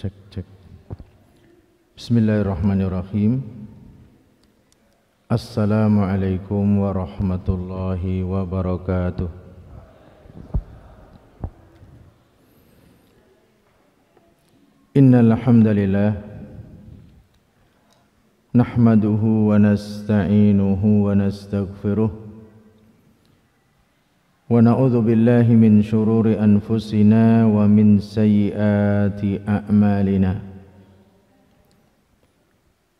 Cek cek. Bismillahirrahmanirrahim. Assalamualaikum warahmatullahi wabarakatuh. Innal hamdalillah nahmaduhu wa nasta'inuhu wa nastaghfiruh wa na'udzu billahi min shururi anfusina wa min sayyiati a'malina.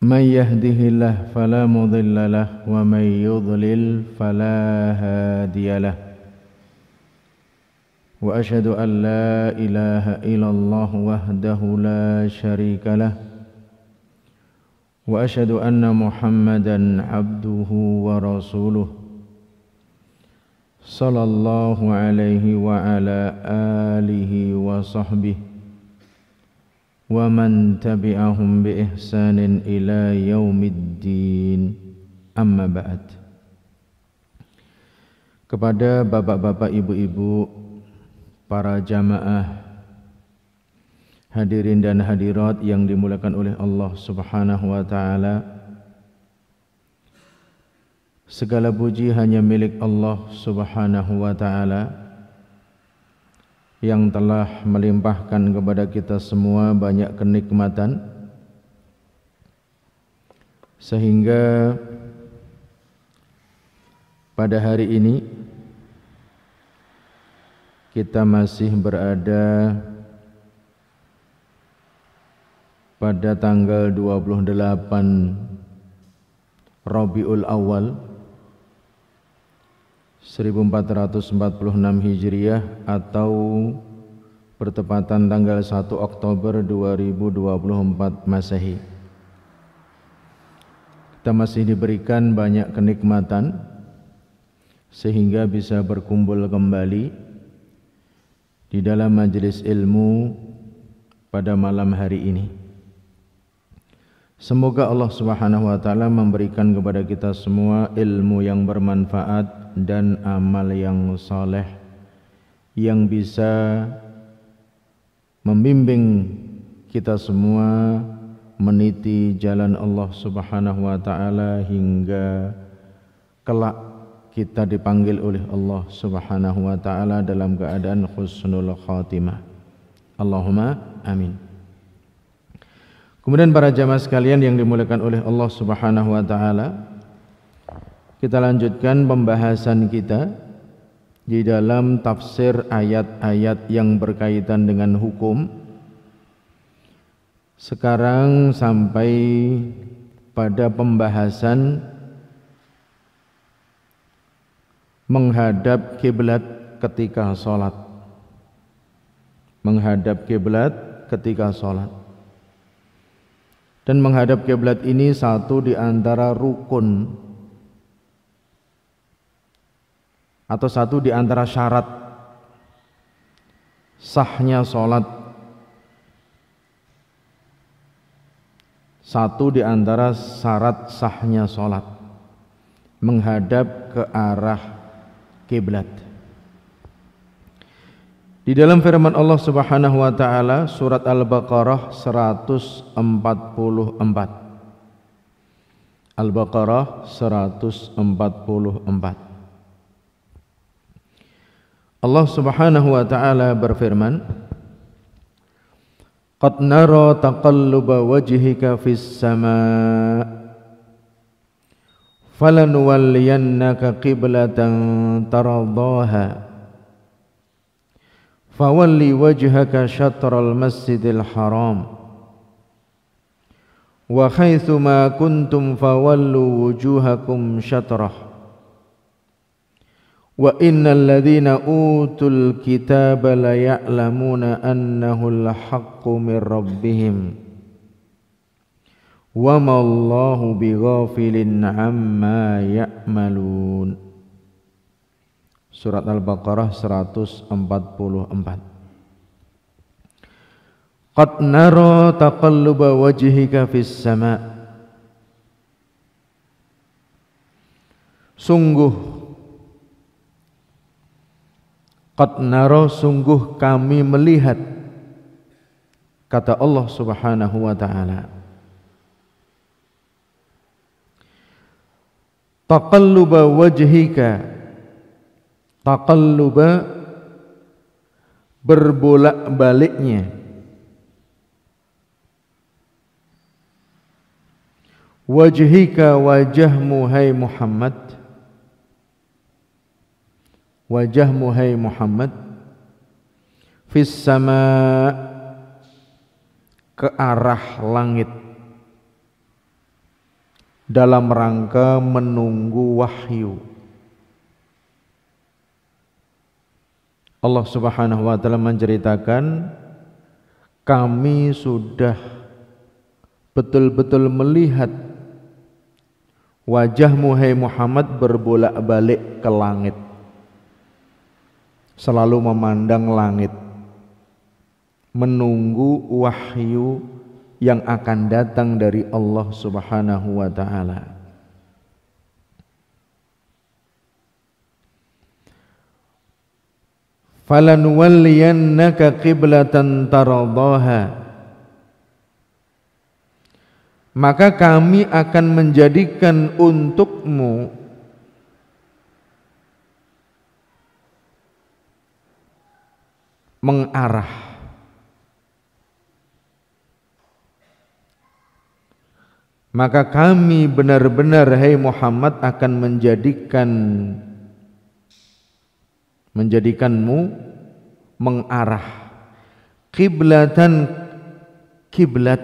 Man yahdihillahu fala mudilla lahu wa man yudlil fala hadiyalah. Wa asyhadu an la ilaha illallah wahdahu la syarika lah. Wa asyhadu anna Muhammadan abduhu wa rasuluh. Sallallahu alaihi wa ala alihi wa sahbihi wa man tabi'ahum bi ihsanin ila yaumiddin. Amma ba'd. Kepada bapak-bapak, ibu-ibu, para jamaah hadirin dan hadirat yang dimuliakan oleh Allah Subhanahu wa taala, segala puji hanya milik Allah Subhanahu wa taala yang telah melimpahkan kepada kita semua banyak kenikmatan sehingga pada hari ini kita masih berada pada tanggal 28 Rabiul Awal 1446 Hijriah atau bertepatan tanggal 1 Oktober 2024 Masehi. Kita masih diberikan banyak kenikmatan sehingga bisa berkumpul kembali di dalam majelis ilmu pada malam hari ini. Semoga Allah Subhanahu wa taala memberikan kepada kita semua ilmu yang bermanfaat dan amal yang saleh yang bisa membimbing kita semua meniti jalan Allah Subhanahu wa taala hingga kelak kita dipanggil oleh Allah Subhanahu wa taala dalam keadaan husnul khatimah. Allahumma amin. Kemudian para jamaah sekalian yang dimuliakan oleh Allah Subhanahu wa taala, kita lanjutkan pembahasan kita di dalam tafsir ayat-ayat yang berkaitan dengan hukum. Sekarang sampai pada pembahasan menghadap kiblat ketika sholat. Menghadap kiblat ketika sholat. Dan menghadap kiblat ini satu di antara rukun atau satu di antara syarat sahnya sholat. Satu di antara syarat sahnya sholat menghadap ke arah kiblat. Di dalam firman Allah Subhanahu wa taala surat Al-Baqarah 144. Al-Baqarah 144. Allah Subhanahu wa taala berfirman, "Qad nara taqalluba wajhika fis sama' falanuwalliyannaka qiblatan tardaha fawalli wajhaka syatral masjidil haram wa haitsu ma kuntum fawallu wujuhakum syatrah wa innal ladzina utul kitaba la ya'lamuna annahu al-haqqu mir rabbihim wa ma Allahu bighafilin amma ya'malun." Surat Al-Baqarah 144. Qad nara taqalluba wajhika fis sama'. Sungguh Qad nara, sungguh kami melihat, Kata Allah Subhanahu wa taala, taqalluba wajhika, taqalluba berbolak-baliknya, wajhika wajahmu hai Muhammad, wajahmu hai Muhammad, fis sama, ke arah langit, dalam rangka menunggu wahyu. Allah Subhanahu wa taala menceritakan, kami sudah betul-betul melihat wajahmu hai Muhammad berbolak-balik ke langit, selalu memandang langit, menunggu wahyu yang akan datang dari Allah Subhanahu wa taala. Falanuwalliyannaka qiblatan taradaha, maka kami akan menjadikan untukmu mengarah, maka kami benar-benar hai Muhammad akan menjadikanmu mengarah, kiblatan, kiblat,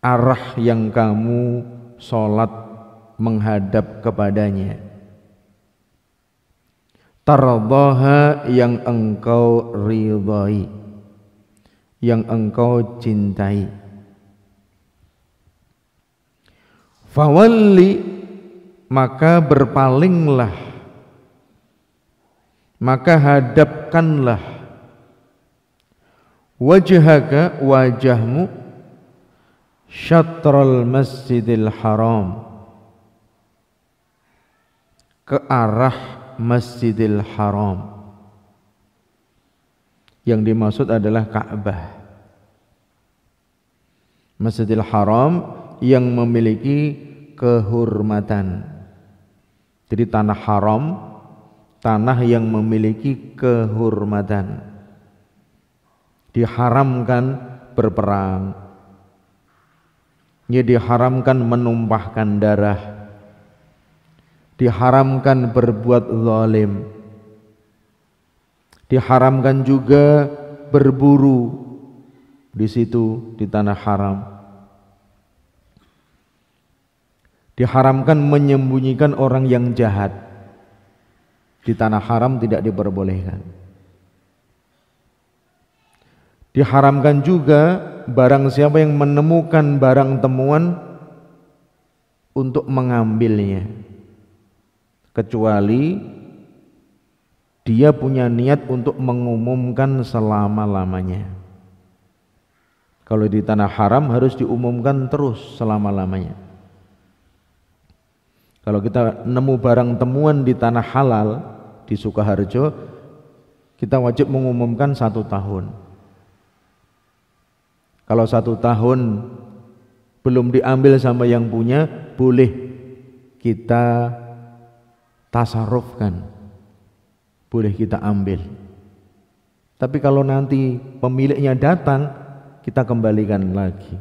arah yang kamu sholat menghadap kepadanya, taradaha yang engkau ridhai, yang engkau cintai. Fawalli, maka berpalinglah, maka hadapkanlah, wajhaka, wajahmu, syatral masjidil haram, ke arah masjidil haram. Yang dimaksud adalah Ka'bah. Masjidil Haram yang memiliki kehormatan. Jadi tanah haram, tanah yang memiliki kehormatan. Diharamkan berperang, ya diharamkan menumpahkan darah, diharamkan berbuat zalim, diharamkan juga berburu di situ di tanah haram. Diharamkan menyembunyikan orang yang jahat. Di tanah haram tidak diperbolehkan. Diharamkan juga barang siapa yang menemukan barang temuan untuk mengambilnya, kecuali dia punya niat untuk mengumumkan selama-lamanya. Kalau di tanah haram harus diumumkan terus selama-lamanya. Kalau kita nemu barang temuan di tanah halal di Sukoharjo, kita wajib mengumumkan 1 tahun. Kalau 1 tahun belum diambil sama yang punya, boleh kita tasarrufkan, boleh kita ambil. Tapi kalau nanti pemiliknya datang, kita kembalikan lagi.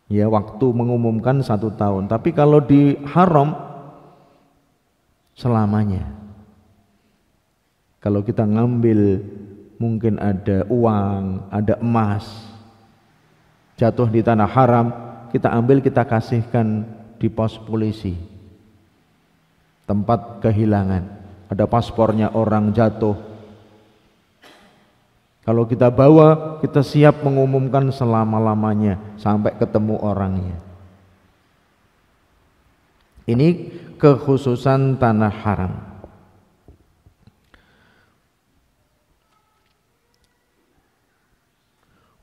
Ya, waktu mengumumkan 1 tahun. Tapi kalau di haram selamanya. Kalau kita ngambil, mungkin ada uang, ada emas, jatuh di tanah haram, kita ambil, kita kasihkan di pos polisi, tempat kehilangan. Ada paspornya orang jatuh, kalau kita bawa, kita siap mengumumkan selama-lamanya sampai ketemu orangnya. Ini kekhususan tanah haram.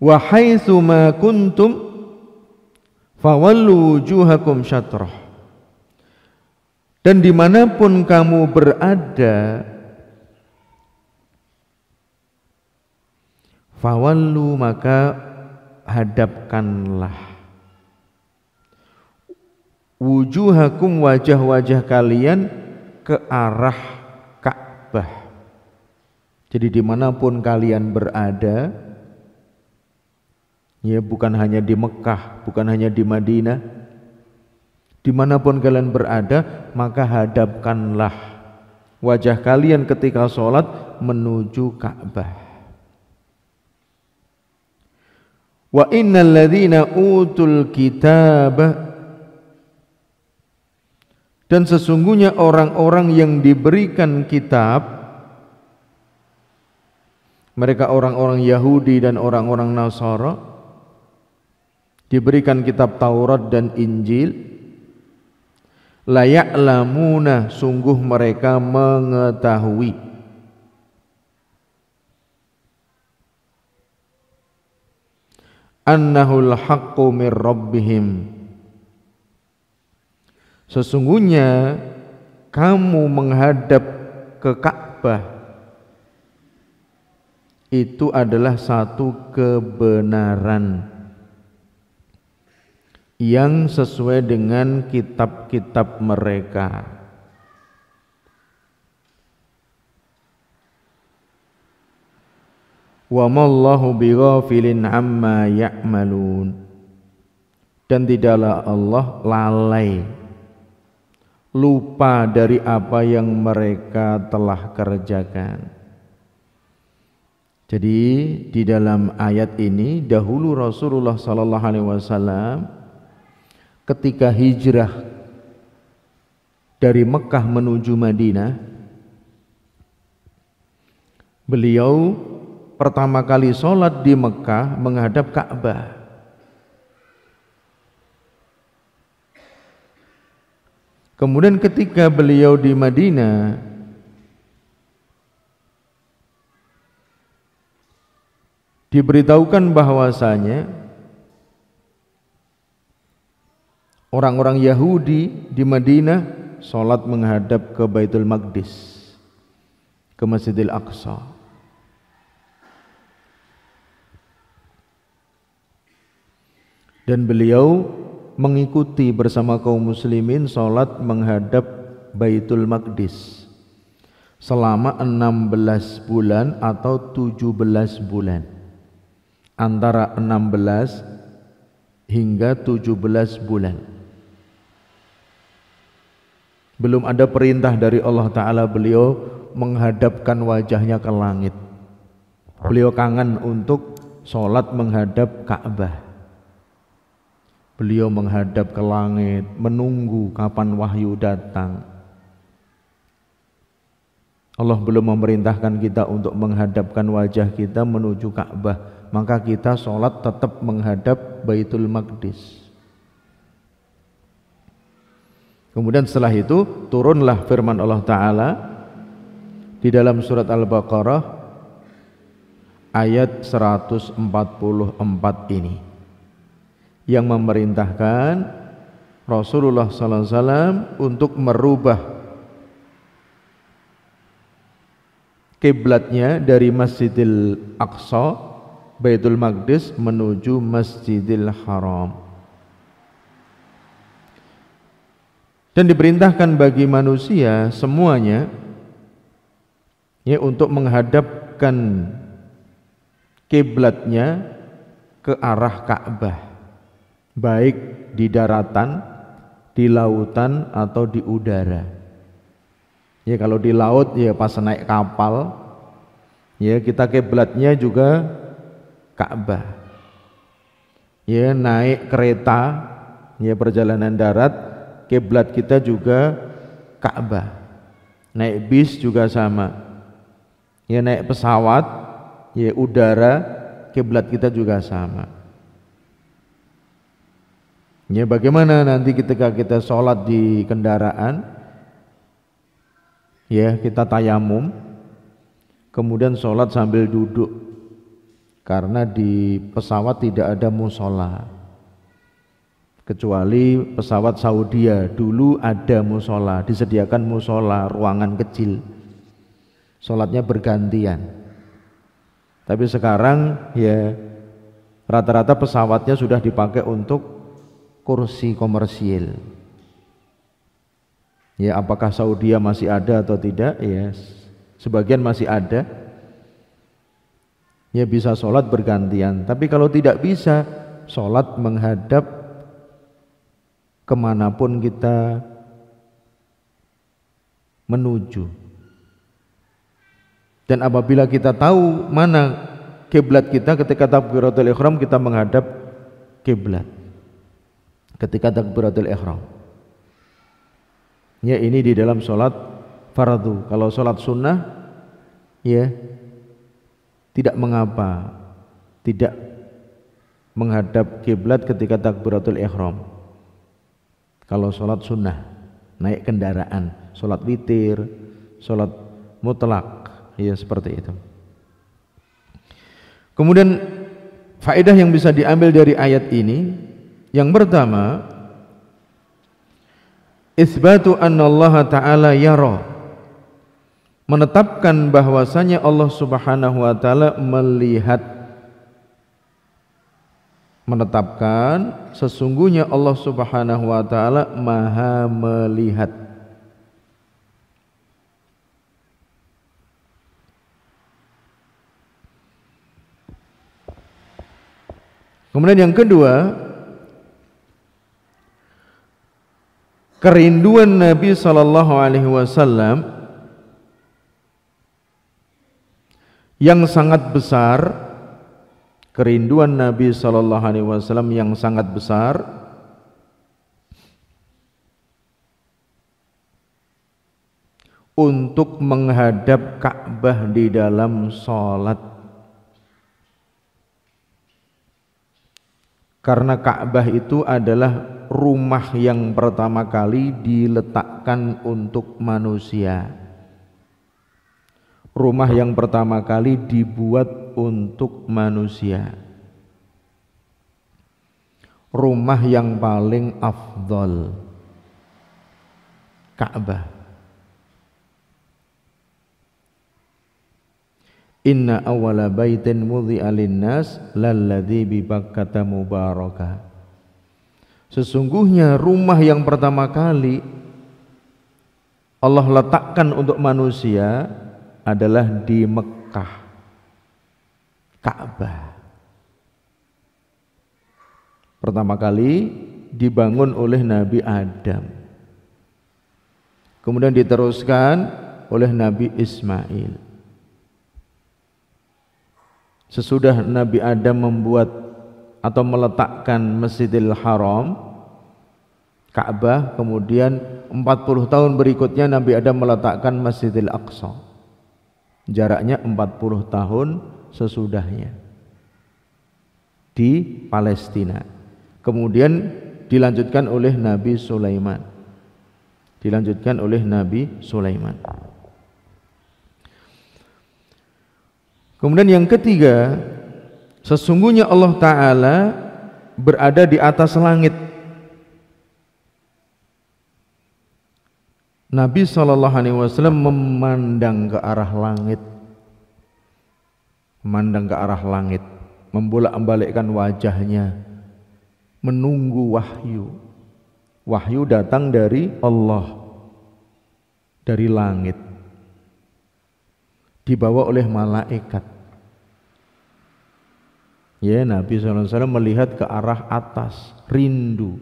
Wa haitsu ma kuntum fawallu wujuhakum syatrah. Dan dimanapun kamu berada, Fawallu, maka hadapkanlah wujuhakum, wajah-wajah kalian ke arah Ka'bah. Jadi dimanapun kalian berada, ya bukan hanya di Mekah, bukan hanya di Madinah, dimanapun kalian berada, maka hadapkanlah wajah kalian ketika sholat menuju Ka'bah. Wa innal ladzina utul kitab, dan sesungguhnya orang-orang yang diberikan kitab, mereka orang-orang Yahudi dan orang-orang Nasara, diberikan kitab Taurat dan Injil, la ya'lamuna, sungguh mereka mengetahui, annahul haqqu mir rabbihim, sesungguhnya kamu menghadap ke Ka'bah itu adalah satu kebenaran yang sesuai dengan kitab-kitab mereka. Wa mallahu bighafilin amma ya'malun, dan tidaklah Allah lalai, lupa dari apa yang mereka telah kerjakan. Jadi di dalam ayat ini, dahulu Rasulullah sallallahu alaihi wasallam ketika hijrah dari Mekah menuju Madinah, beliau pertama kali sholat di Mekah menghadap Ka'bah. Kemudian ketika beliau di Madinah, diberitahukan bahwasanya orang-orang Yahudi di Madinah sholat menghadap ke Baitul Maqdis, ke Masjidil Aqsa. Dan beliau mengikuti bersama kaum muslimin sholat menghadap Baitul Maqdis selama 16 bulan atau 17 bulan, antara 16 hingga 17 bulan. Belum ada perintah dari Allah Ta'ala beliau menghadapkan wajahnya ke langit. Beliau kangen untuk sholat menghadap Ka'bah. Beliau menghadap ke langit, menunggu kapan wahyu datang. Allah belum memerintahkan kita untuk menghadapkan wajah kita menuju Ka'bah, maka kita sholat tetap menghadap Baitul Maqdis. Kemudian setelah itu turunlah firman Allah Ta'ala di dalam surat Al-Baqarah ayat 144 ini, yang memerintahkan Rasulullah sallallahu alaihi wasallam untuk merubah kiblatnya dari Masjidil Aqsa, Baitul Maqdis, menuju Masjidil Haram. Dan diperintahkan bagi manusia semuanya ya untuk menghadapkan kiblatnya ke arah Ka'bah, baik di daratan, di lautan atau di udara. Ya kalau di laut ya pas naik kapal, ya kita kiblatnya juga Ka'bah. Ya naik kereta, ya perjalanan darat, kiblat kita juga Ka'bah. Naik bis juga sama. Ya naik pesawat, ya udara, kiblat kita juga sama. Ya bagaimana nanti ketika kita sholat di kendaraan, ya kita tayamum, kemudian sholat sambil duduk, karena di pesawat tidak ada musola, kecuali pesawat Saudia dulu ada musola, disediakan musola, ruangan kecil, sholatnya bergantian. Tapi sekarang ya rata-rata pesawatnya sudah dipakai untuk kursi komersil. Ya, apakah Saudi masih ada atau tidak? Ya, sebagian masih ada. Ya, bisa sholat bergantian. Tapi kalau tidak bisa, sholat menghadap kemanapun kita menuju. Dan apabila kita tahu mana kiblat kita ketika takbiratul ihram, kita menghadap kiblat ketika takbiratul ihram. Ya, ini di dalam sholat fardu. Kalau sholat sunnah ya tidak mengapa tidak menghadap kiblat ketika takbiratul ihram. Kalau sholat sunnah, naik kendaraan, sholat witir, sholat mutlak, ya seperti itu. Kemudian faedah yang bisa diambil dari ayat ini, yang pertama, isbatu anna Allah Ta'ala yara, menetapkan bahwasanya Allah Subhanahu wa Ta'ala melihat, menetapkan sesungguhnya Allah Subhanahu wa Ta'ala maha melihat. Kemudian yang kedua, kerinduan Nabi sallallahu alaihi wasallam yang sangat besar, kerinduan Nabi sallallahu alaihi wasallam yang sangat besar untuk menghadap Ka'bah di dalam salat. Karena Ka'bah itu adalah rumah yang pertama kali diletakkan untuk manusia. Rumah yang pertama kali dibuat untuk manusia. Rumah yang paling afdol, Ka'bah. Inna awwala baitin wudhi'a lin-nas lalladzi bi Bakkata mubaraka. Sesungguhnya rumah yang pertama kali Allah letakkan untuk manusia adalah di Mekah, Ka'bah. Pertama kali dibangun oleh Nabi Adam, kemudian diteruskan oleh Nabi Ismail. Sesudah Nabi Adam membuat atau meletakkan Masjidil Haram, Ka'bah, kemudian 40 tahun berikutnya Nabi Adam meletakkan Masjidil Aqsa. Jaraknya 40 tahun sesudahnya di Palestina. Kemudian dilanjutkan oleh Nabi Sulaiman. Dilanjutkan oleh Nabi Sulaiman. Kemudian yang ketiga, sesungguhnya Allah Ta'ala berada di atas langit. Nabi SAW memandang ke arah langit, memandang ke arah langit, membolak-balikkan wajahnya, menunggu wahyu. Wahyu datang dari Allah, dari langit, dibawa oleh malaikat. Ya, Nabi SAW melihat ke arah atas, rindu.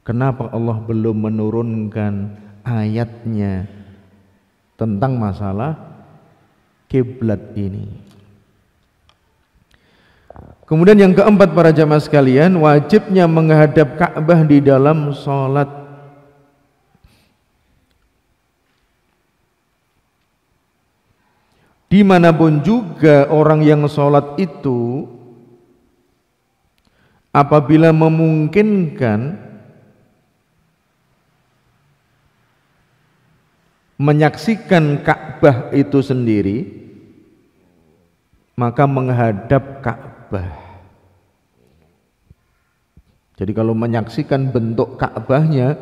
Kenapa Allah belum menurunkan ayatnya tentang masalah kiblat ini? Kemudian yang keempat, para jamaah sekalian, wajibnya menghadap Ka'bah di dalam sholat. Dimanapun juga orang yang sholat itu, apabila memungkinkan, menyaksikan Ka'bah itu sendiri, maka menghadap Ka'bah. Jadi kalau menyaksikan bentuk Ka'bahnya,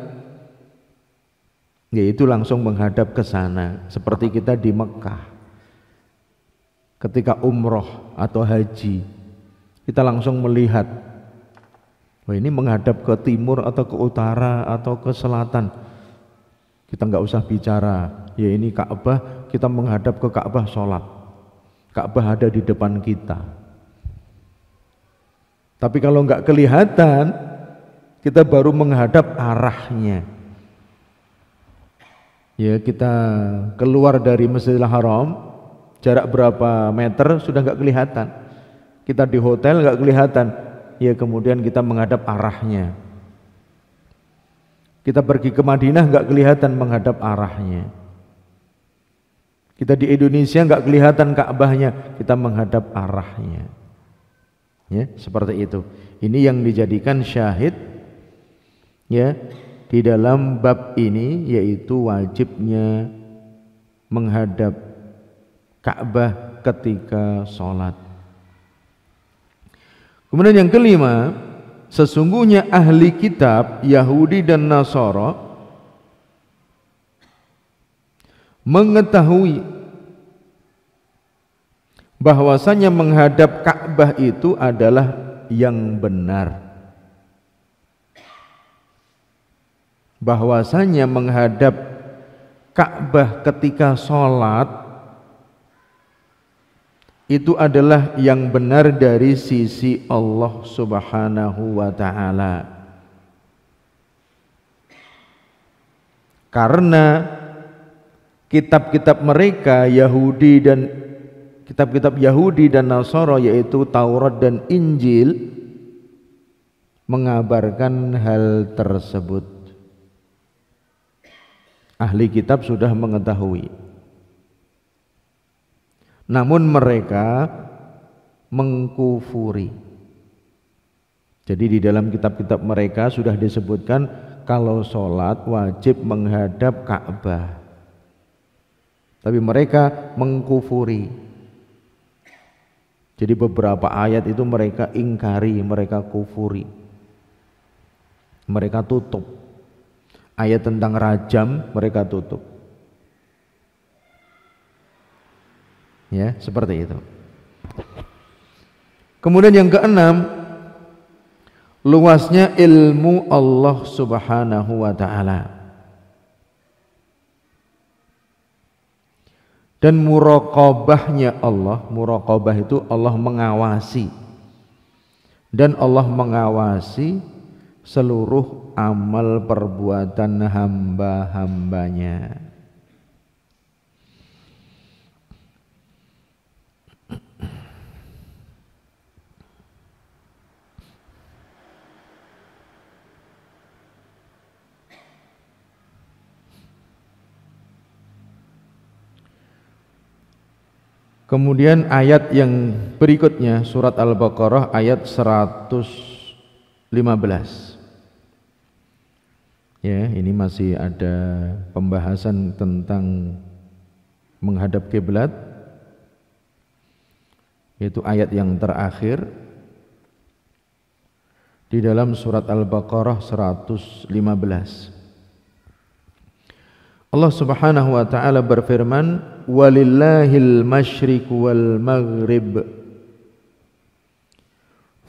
yaitu langsung menghadap ke sana, seperti kita di Mekah. ketika umroh atau haji, kita langsung melihat, wah ini menghadap ke timur atau ke utara atau ke selatan. Kita nggak usah bicara, ya ini Ka'bah, kita menghadap ke Ka'bah sholat. Ka'bah ada di depan kita. Tapi kalau nggak kelihatan, kita baru menghadap arahnya. Ya, kita keluar dari Masjidil Haram, jarak berapa meter sudah nggak kelihatan. Kita di hotel nggak kelihatan, ya kemudian kita menghadap arahnya. Kita pergi ke Madinah nggak kelihatan menghadap arahnya. Kita di Indonesia nggak kelihatan Ka'bahnya, kita menghadap arahnya. Ya, seperti itu. Ini yang dijadikan syahid ya di dalam bab ini, yaitu wajibnya menghadap Ka'bah ketika sholat. Kemudian yang kelima, sesungguhnya ahli kitab Yahudi dan Nasara mengetahui bahwasanya menghadap Ka'bah itu adalah yang benar. Bahwasanya menghadap Ka'bah ketika sholat itu adalah yang benar dari sisi Allah Subhanahu wa ta'ala. Karena kitab-kitab mereka Yahudi dan kitab-kitab Yahudi dan Nasara, yaitu Taurat dan Injil, mengabarkan hal tersebut. Ahli kitab sudah mengetahui, namun mereka mengkufuri. Jadi di dalam kitab-kitab mereka sudah disebutkan kalau sholat wajib menghadap Ka'bah, tapi mereka mengkufuri. Jadi beberapa ayat itu mereka ingkari, mereka kufuri, mereka tutup. Ayat tentang rajam mereka tutup. Ya, seperti itu. Kemudian yang keenam, luasnya ilmu Allah Subhanahu wa ta'ala dan muraqabahnya Allah. Muraqabah itu Allah mengawasi, dan Allah mengawasi seluruh amal perbuatan hamba-hambanya. Kemudian ayat yang berikutnya, surat Al-Baqarah ayat 115. Ya, ini masih ada pembahasan tentang menghadap kiblat, yaitu ayat yang terakhir di dalam surat Al-Baqarah 115. Allah Subhanahu wa ta'ala berfirman, walillahil masyriqu wal maghrib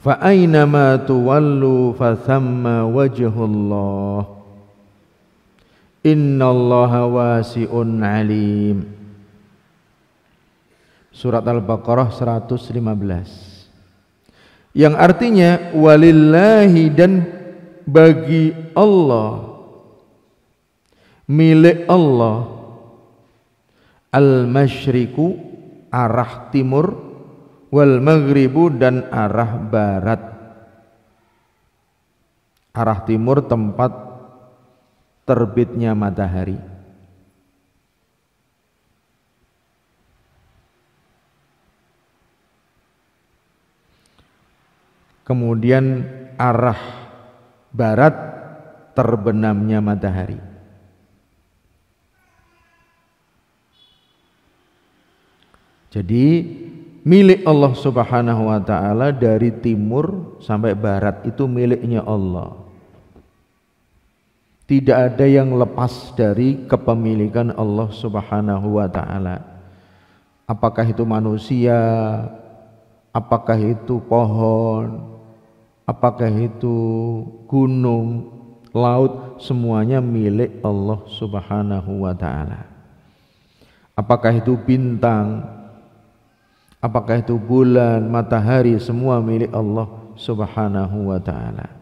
fa aynama tuwallu fa thamma wajhullah innallaha wasi'un alim. Surat Al-Baqarah 115, yang artinya walillahi, dan bagi Allah, milik Allah, al-masyriqu arah timur, wal maghribu dan arah barat. Arah timur tempat terbitnya matahari. Kemudian arah barat terbenamnya matahari. Jadi milik Allah Subhanahu wa ta'ala dari timur sampai barat itu miliknya Allah. Tidak ada yang lepas dari kepemilikan Allah Subhanahu wa ta'ala. apakah itu manusia, apakah itu pohon, apakah itu gunung, laut, semuanya milik Allah Subhanahu wa ta'ala. Apakah itu bintang, apakah itu bulan, matahari, semua milik Allah Subhanahu wa ta'ala.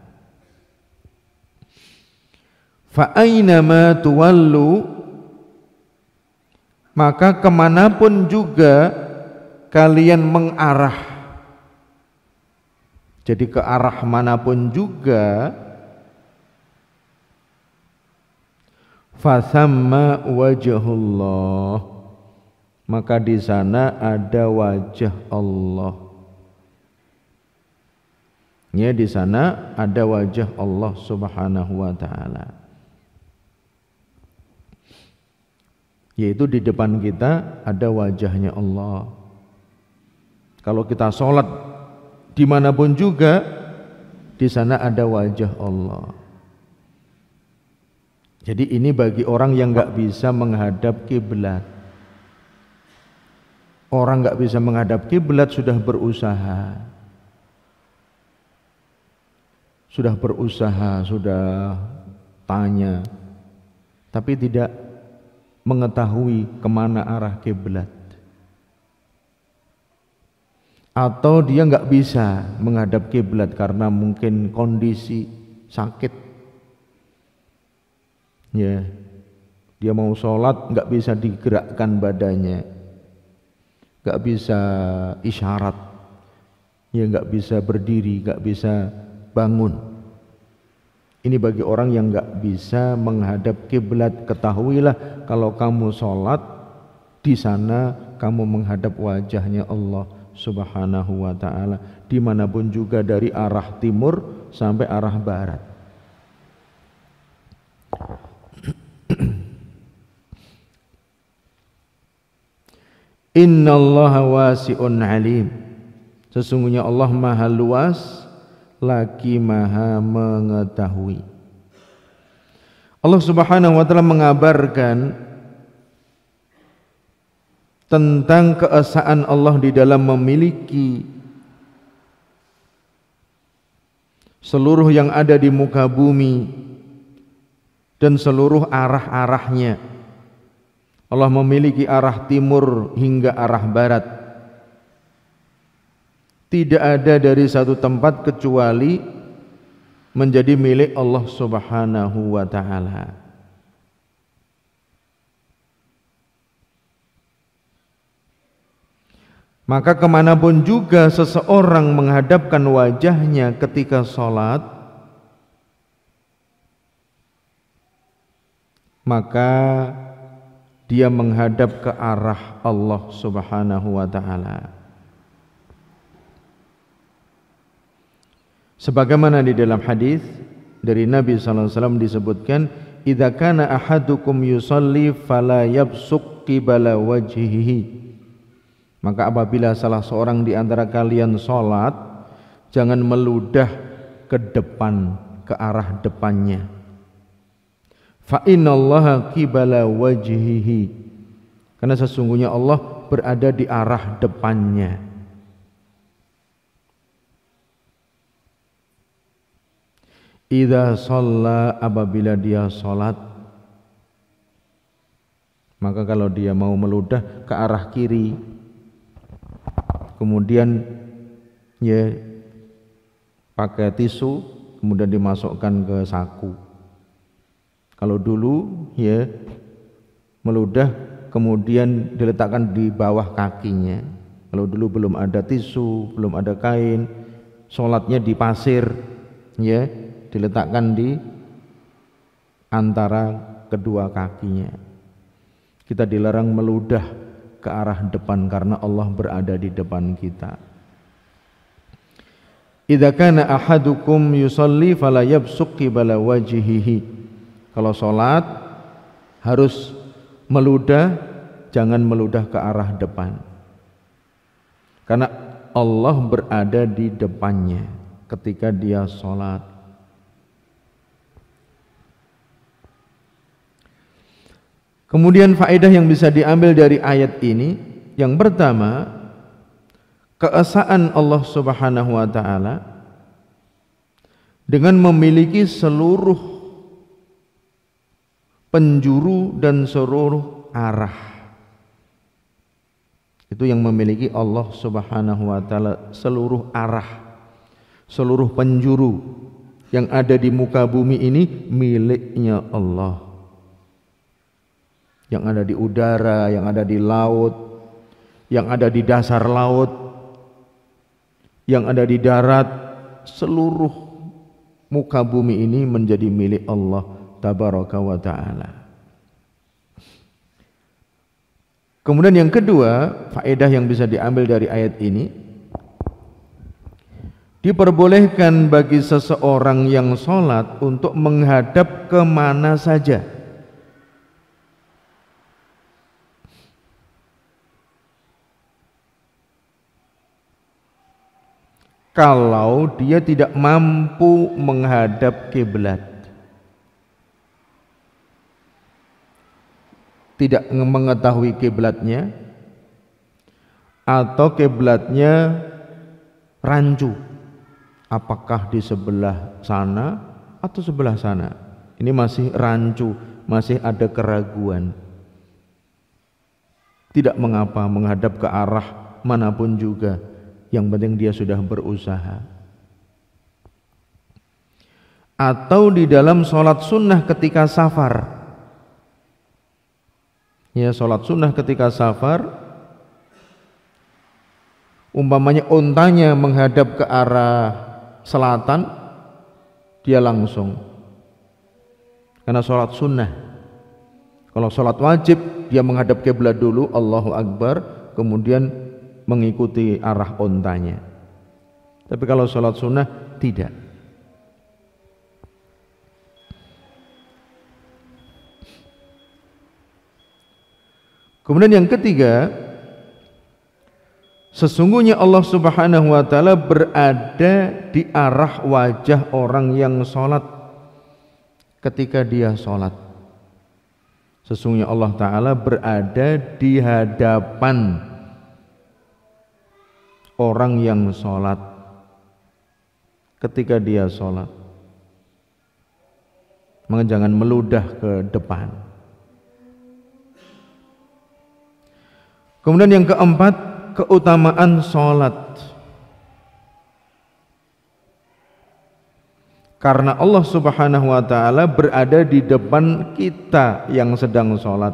Fa aynama tuwallu, maka kemanapun juga kalian mengarah, jadi ke arah manapun juga, fasamma wajhullah, maka di sana ada wajah Allah. Ya, di sana ada wajah Allah Subhanahu wa ta'ala. Yaitu di depan kita ada wajahnya Allah. Kalau kita sholat dimanapun juga, di sana ada wajah Allah. Jadi ini bagi orang yang nggak bisa menghadap kiblat. Orang nggak bisa menghadap kiblat sudah berusaha, sudah tanya, tapi tidak mengetahui kemana arah kiblat, atau dia nggak bisa menghadap kiblat karena mungkin kondisi sakit, ya, dia mau sholat nggak bisa digerakkan badannya, nggak bisa isyarat, ya, nggak bisa berdiri, nggak bisa bangun. Ini bagi orang yang nggak bisa menghadap kiblat. Ketahuilah kalau kamu sholat di sana kamu menghadap wajahnya Allah Subhanahu wa ta'ala, dimanapun juga, dari arah timur sampai arah barat. Innallaha wasi'un alim, sesungguhnya Allah maha luas lagi maha mengetahui. Allah Subhanahu wa ta'ala mengabarkan tentang keesaan Allah di dalam memiliki seluruh yang ada di muka bumi dan seluruh arah-arahnya. Allah memiliki arah timur hingga arah barat. Tidak ada dari satu tempat kecuali menjadi milik Allah Subhanahu wa ta'ala. Maka kemanapun juga seseorang menghadapkan wajahnya ketika sholat, maka dia menghadap ke arah Allah Subhanahu wa ta'ala. Sebagaimana di dalam hadis dari Nabi sallallahu alaihi wasallam disebutkan, idza kana ahadukum yusalli fala yabsuq qibala wajhihi, maka apabila salah seorang di antara kalian salat, jangan meludah ke depan, ke arah depannya. Fa innallaha qibala wajhihi, karena sesungguhnya Allah berada di arah depannya. Idza shalla, apabila dia salat, maka kalau dia mau meludah ke arah kiri, kemudian ya pakai tisu, kemudian dimasukkan ke saku. Kalau dulu ya meludah kemudian diletakkan di bawah kakinya. Kalau dulu belum ada tisu, belum ada kain, sholatnya di pasir, ya, diletakkan di antara kedua kakinya. Kita dilarang meludah ke arah depan karena Allah berada di depan kita. Idza kana ahadukum yusalli fala yabsuq qibala wajhihi, kalau sholat harus meludah, jangan meludah ke arah depan, karena Allah berada di depannya ketika dia sholat. Kemudian faedah yang bisa diambil dari ayat ini, Yang pertama, keesaan Allah Subhanahu wa taala dengan memiliki seluruh penjuru dan seluruh arah. Itu yang memiliki Allah Subhanahu wa taala, seluruh arah, seluruh penjuru yang ada di muka bumi ini miliknya Allah. Yang ada di udara, yang ada di laut, yang ada di dasar laut, yang ada di darat, seluruh muka bumi ini menjadi milik Allah Tabaraka wa ta'ala. Kemudian yang kedua, faedah yang bisa diambil dari ayat ini, diperbolehkan bagi seseorang yang sholat untuk menghadap kemana saja. Kalau dia tidak mampu menghadap kiblat, tidak mengetahui kiblatnya, atau kiblatnya rancu, apakah di sebelah sana atau sebelah sana, ini masih rancu, masih ada keraguan, tidak mengapa menghadap ke arah manapun juga, yang penting dia sudah berusaha. Atau di dalam sholat sunnah ketika safar, ya, sholat sunnah ketika safar, umpamanya untanya menghadap ke arah selatan, dia langsung, karena sholat sunnah. Kalau sholat wajib, dia menghadap kiblat dulu, Allahu Akbar, kemudian mengikuti arah untanya. Tapi kalau sholat sunnah tidak. Kemudian yang ketiga, sesungguhnya Allah Subhanahu wa taala berada di arah wajah orang yang sholat ketika dia sholat. Sesungguhnya Allah taala berada di hadapan orang yang sholat ketika dia sholat. Maka jangan meludah ke depan. Kemudian yang keempat, keutamaan sholat. Karena Allah Subhanahu wa ta'ala berada di depan kita yang sedang sholat,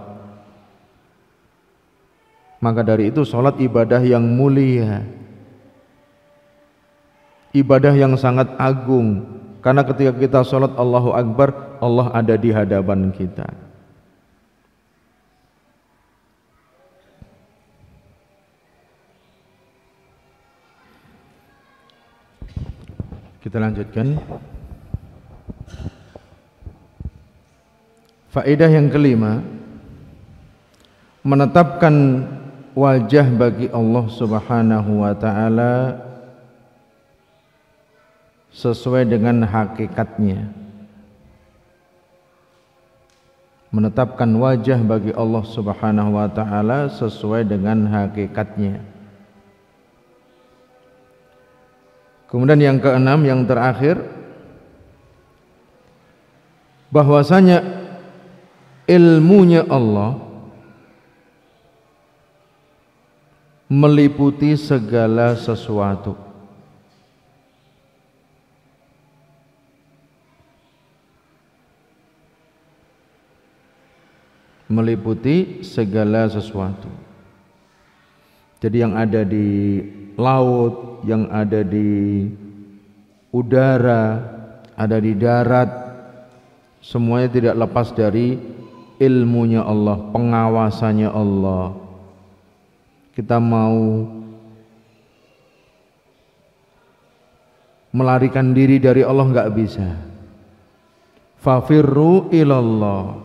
maka dari itu sholat ibadah yang mulia, ibadah yang sangat agung, karena ketika kita sholat Allahu Akbar, Allah ada di hadapan kita. Kita lanjutkan. Faedah yang kelima, menetapkan wajah bagi Allah Subhanahu wa ta'ala sesuai dengan hakikatnya. Menetapkan wajah bagi Allah Subhanahu wa ta'ala sesuai dengan hakikatnya. Kemudian yang keenam, yang terakhir, bahwasanya ilmunya Allah meliputi segala sesuatu. Meliputi segala sesuatu. Jadi yang ada di laut, yang ada di udara, ada di darat, semuanya tidak lepas dari ilmunya Allah, pengawasannya Allah. Kita mau melarikan diri dari Allah nggak bisa. Fafirru ilallah,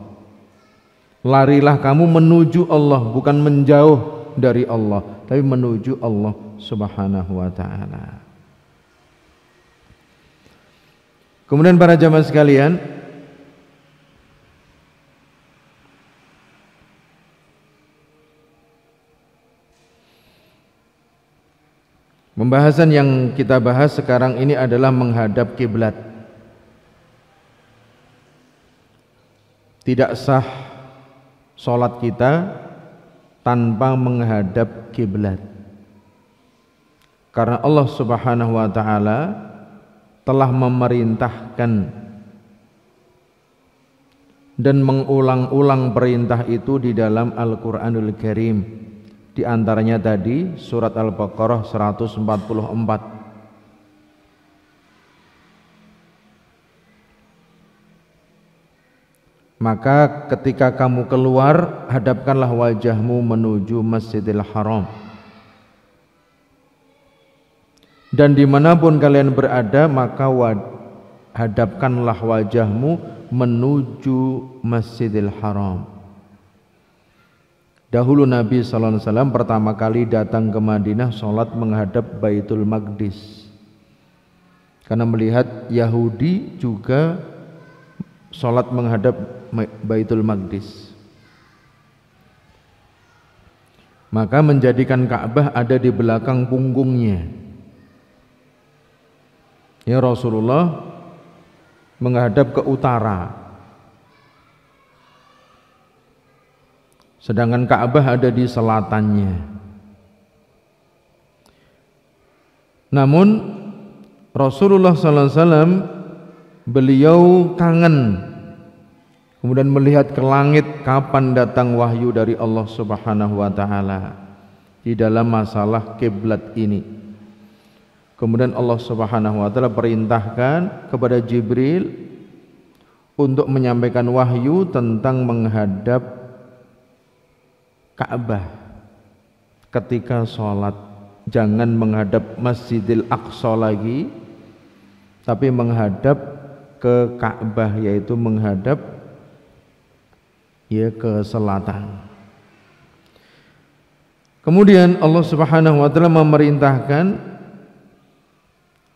larilah kamu menuju Allah, bukan menjauh dari Allah, tapi menuju Allah Subhanahu wa ta'ala. Kemudian para jamaah sekalian, Pembahasan yang kita bahas sekarang ini adalah menghadap kiblat. Tidak sah salat kita tanpa menghadap kiblat. Karena Allah Subhanahu wa taala telah memerintahkan dan mengulang-ulang perintah itu di dalam Al-Qur'anul Karim. Di antaranya tadi surat Al-Baqarah 144. Maka ketika kamu keluar, hadapkanlah wajahmu menuju Masjidil Haram. Dan dimanapun kalian berada, maka hadapkanlah wajahmu menuju Masjidil Haram. Dahulu Nabi SAW pertama kali datang ke Madinah sholat menghadap Baitul Maqdis, karena melihat Yahudi juga sholat menghadap Baitul Maqdis, maka menjadikan Ka'bah ada di belakang punggungnya. Ya, Rasulullah menghadap ke utara, sedangkan Ka'bah ada di selatannya. Namun Rasulullah SAW beliau kangen, kemudian melihat ke langit kapan datang wahyu dari Allah Subhanahu wa taala di dalam masalah kiblat ini. Kemudian Allah Subhanahu wa taala perintahkan kepada Jibril untuk menyampaikan wahyu tentang menghadap Ka'bah ketika sholat. Jangan menghadap Masjidil Aqsa lagi, tapi menghadap ke Ka'bah, yaitu menghadap ke selatan. Kemudian Allah Subhanahu wa taala memerintahkan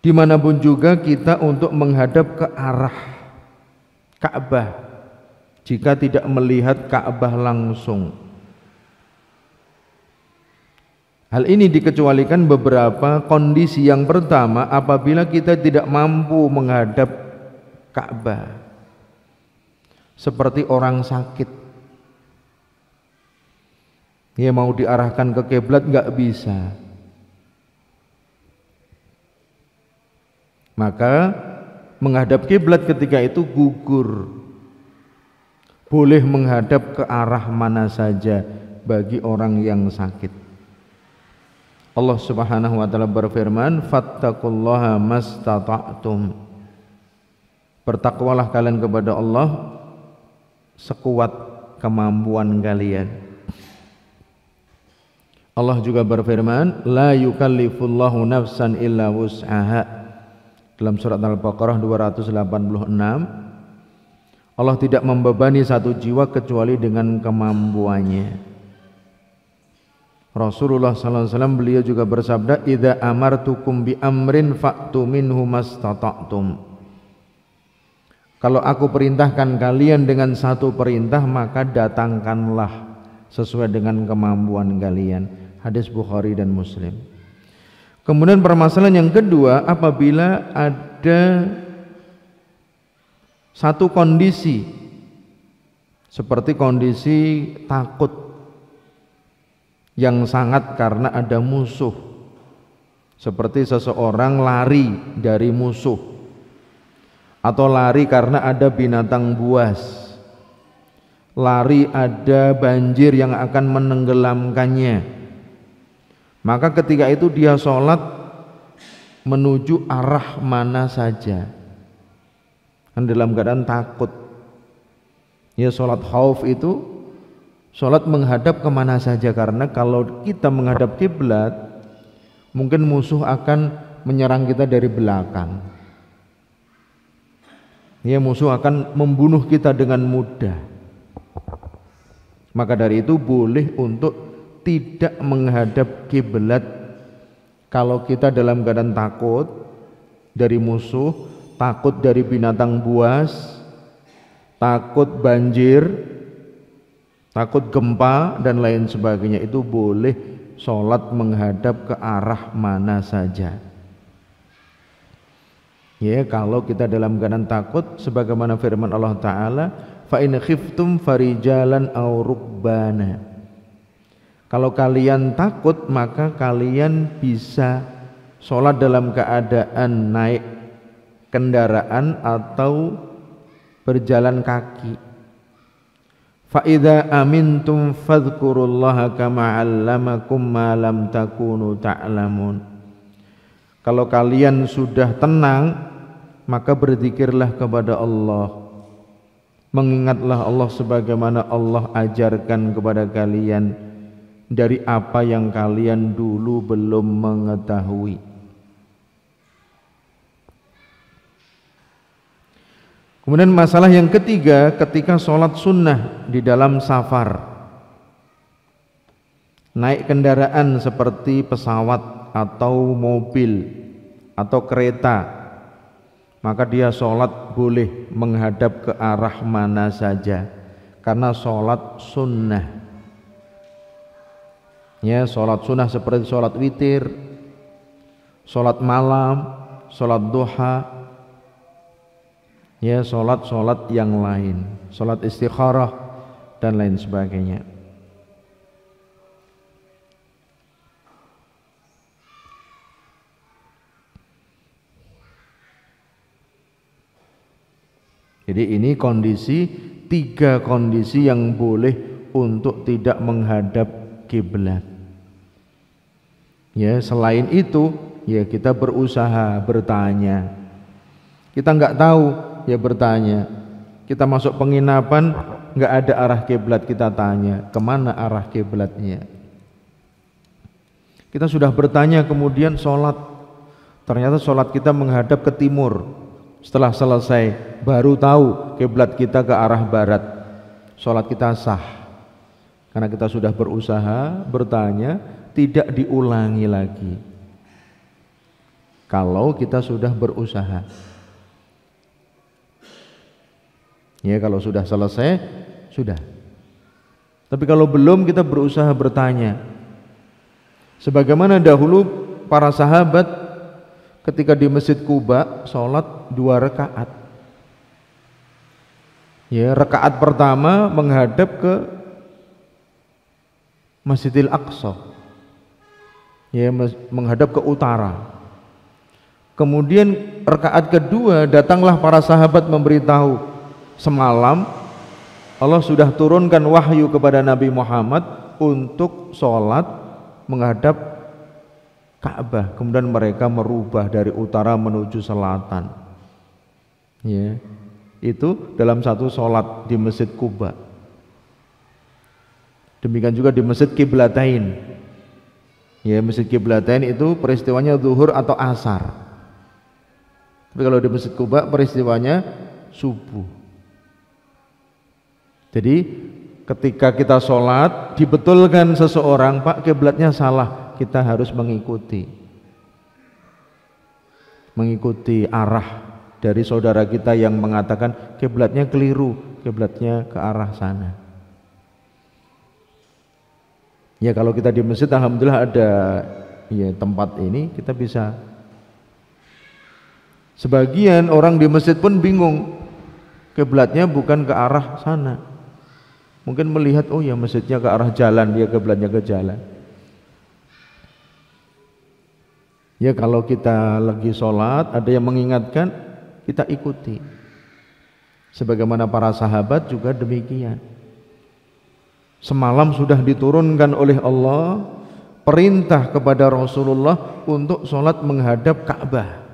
dimanapun juga kita untuk menghadap ke arah Ka'bah jika tidak melihat Ka'bah langsung. Hal ini dikecualikan beberapa kondisi. Yang pertama, apabila kita tidak mampu menghadap Ka'bah, seperti orang sakit, dia mau diarahkan ke kiblat nggak bisa, maka menghadap kiblat ketika itu gugur. Boleh menghadap ke arah mana saja bagi orang yang sakit. Allah Subhanahu wa taala berfirman, fattaqullaha mastata'tum. Bertakwalah kalian kepada Allah sekuat kemampuan kalian. Allah juga berfirman, la yukallifullahu nafsan illa wus'aha. Dalam surat Al-Baqarah 286, Allah tidak membebani satu jiwa kecuali dengan kemampuannya. Rasulullah SAW beliau juga bersabda, idza amartukum bi amrin fa'tu minhu mastata'tum. Kalau aku perintahkan kalian dengan satu perintah, maka datangkanlah sesuai dengan kemampuan kalian. Hadis Bukhari dan Muslim. Kemudian permasalahan yang kedua, apabila ada satu kondisi seperti kondisi takut yang sangat karena ada musuh, seperti seseorang lari dari musuh, atau lari karena ada binatang buas, lari ada banjir yang akan menenggelamkannya, maka ketika itu dia sholat menuju arah mana saja, kan dalam keadaan takut. Ya, sholat khauf itu sholat menghadap kemana saja, karena kalau kita menghadap kiblat mungkin musuh akan menyerang kita dari belakang. Ya, musuh akan membunuh kita dengan mudah. Maka dari itu boleh untuk tidak menghadap kiblat kalau kita dalam keadaan takut dari musuh, takut dari binatang buas, takut banjir, takut gempa dan lain sebagainya. Itu boleh sholat menghadap ke arah mana saja. Ya, kalau kita dalam keadaan takut sebagaimana firman Allah Ta'ala, fa in khiftum farijalan aw rukbana. Kalau kalian takut maka kalian bisa sholat dalam keadaan naik kendaraan atau berjalan kaki. Fa idza amintum fadhkurullaha kama 'allamakum ma lam takunu ta'lamun. Kalau kalian sudah tenang, maka berzikirlah kepada Allah. Mengingatlah Allah sebagaimana Allah ajarkan kepada kalian dari apa yang kalian dulu belum mengetahui. Kemudian masalah yang ketiga, ketika sholat sunnah di dalam safar, naik kendaraan seperti pesawat atau mobil atau kereta, maka dia sholat boleh menghadap ke arah mana saja karena sholat sunnah. Ya, sholat sunnah seperti sholat witir, sholat malam, sholat duha, ya, sholat yang lain, sholat istikharah dan lain sebagainya. Jadi ini tiga kondisi yang boleh untuk tidak menghadap kiblat. Ya, selain itu ya kita berusaha bertanya. Kita nggak tahu ya bertanya. Kita masuk penginapan nggak ada arah kiblat, kita tanya kemana arah kiblatnya. Kita sudah bertanya kemudian sholat, ternyata sholat kita menghadap ke timur. Setelah selesai baru tahu kiblat kita ke arah barat, sholat kita sah karena kita sudah berusaha bertanya, tidak diulangi lagi kalau kita sudah berusaha. Ya, kalau sudah selesai sudah. Tapi kalau belum, kita berusaha bertanya sebagaimana dahulu para sahabat ketika di Masjid Quba sholat 2 rakaat. Ya, rakaat pertama menghadap ke Masjidil Aqsa. Ya, menghadap ke utara. Kemudian rakaat kedua datanglah para sahabat memberitahu, semalam Allah sudah turunkan wahyu kepada Nabi Muhammad untuk sholat menghadap Ka'bah, kemudian mereka merubah dari utara menuju selatan. Ya, itu dalam satu sholat di Masjid Quba. Demikian juga di Masjid Qiblatain. Ya, Masjid Qiblatain itu peristiwanya zuhur atau asar. Tapi kalau di Masjid Quba peristiwanya subuh. Jadi ketika kita sholat dibetulkan seseorang, Pak, kiblatnya salah, kita harus mengikuti arah dari saudara kita yang mengatakan kiblatnya keliru, kiblatnya ke arah sana. Ya, kalau kita di masjid alhamdulillah ada ya tempat ini, kita bisa. Sebagian orang di masjid pun bingung, kiblatnya bukan ke arah sana. Mungkin melihat oh ya masjidnya ke arah jalan, dia kiblatnya ke jalan. Ya, kalau kita lagi sholat ada yang mengingatkan, kita ikuti. Sebagaimana para sahabat juga demikian. Semalam sudah diturunkan oleh Allah perintah kepada Rasulullah untuk sholat menghadap Ka'bah.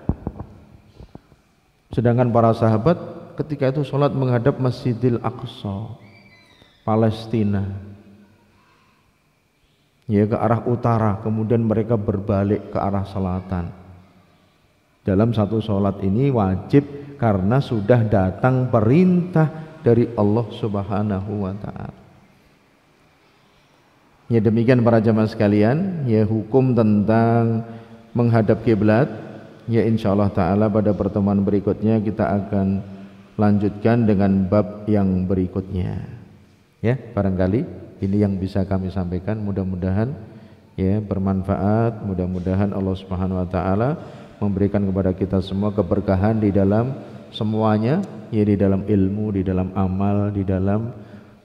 Sedangkan para sahabat ketika itu sholat menghadap Masjidil Aqsa, Palestina. Ya, ke arah utara, kemudian mereka berbalik ke arah selatan. Dalam satu sholat ini wajib karena sudah datang perintah dari Allah Subhanahu wa ta'ala. Ya, demikian para jamaah sekalian, ya hukum tentang menghadap kiblat. Ya, insyaallah ta'ala pada pertemuan berikutnya kita akan lanjutkan dengan bab yang berikutnya. Ya, barangkali ini yang bisa kami sampaikan, mudah-mudahan ya, bermanfaat. Mudah-mudahan Allah Subhanahu wa taala memberikan kepada kita semua keberkahan di dalam semuanya, ya, di dalam ilmu, di dalam amal, di dalam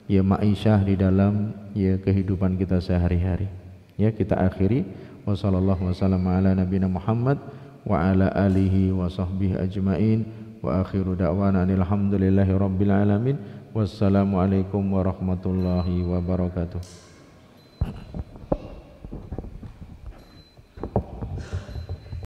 ya ma'isyah, di dalam ya kehidupan kita sehari-hari. Ya, kita akhiri wassallallahu wasallam ala nabiyina Muhammad wa ala alihi wa sahbihi ajmain wa akhiru da'wana alhamdulillahi rabbil alamin. Wassalamualaikum warahmatullahi wabarakatuh.